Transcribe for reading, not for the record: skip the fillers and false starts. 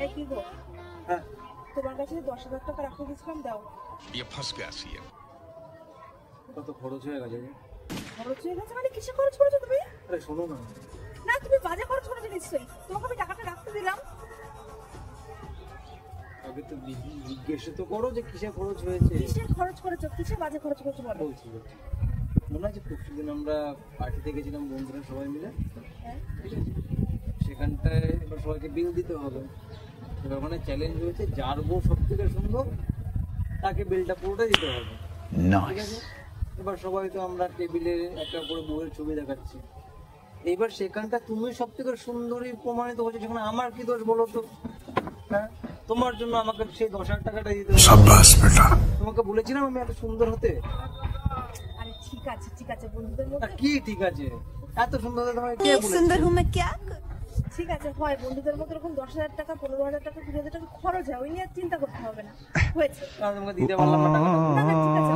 এই কি গো, হ্যাঁ, তোমার কাছে 10,000 টাকা রাখতে দিয়েছিলাম, দাও। ये फंस गया सीएम। কত খরচ হয়ে গেছে গো? খরচ হয়ে গেছে মানে কিসে খরচ করেছো তুমি? আরে শোনো না, না, তুমি বাজে খরচ করেছো নিশ্চয়ই। তোমাকে আমি টাকাটা রাখতে দিলাম। আগে তো জিজ্ঞেস তো করো যে কিসে খরচ হয়েছে। কিসে খরচ করেছো, কিসে বাজে খরচ করেছো বলো। বলছি বলছি। মনে আছে পরশুদিন আমরা পার্টিতে গেছিলাম বন্ধুরা সবাই মিলে, হ্যাঁ, ঠিক আছে? সেখানটায় এবার সবাইকে বিল দিতে হবে। এবার ওখানে চ্যালেঞ্জ হয়েছে যার বউ সব থেকে সুন্দর তাকে বিলটা পুরোটা দিতে হবে, ঠিক আছে? এবার সবাই তো আমরা টেবিলে একটা করে বউয়ের ছবি দেখাচ্ছি। এইবার সেখানটা তুমি সব থেকে সুন্দরী প্রমাণিত হচ্ছে, সেখানে আমার কি দোষ বলো তো? হ্যাঁ, তোমার জন্য আমাকে সেই 10,000 টাকাটা দিতে হবে। তোমাকে বলেছিলাম আমি এত সুন্দর হতে। আরে ঠিক আছে ঠিক আছে, বন্ধুদের আর মধ্যে কি ঠিক আছে, এত সুন্দর হতে তোমাকে কে বলেছে? सुंदर हूँ मैं क्या ঠিক আছে, হয় বন্ধুদের মধ্যে এরকম 10,000 টাকা, 15,000 টাকা, 20,000 টাকা খরচ হয়, ওই নিয়ে আর চিন্তা করতে হবে না। হয়েছে। তোমাকে দিতে পারলাম না টাকাটা। না না, ঠিক আছে,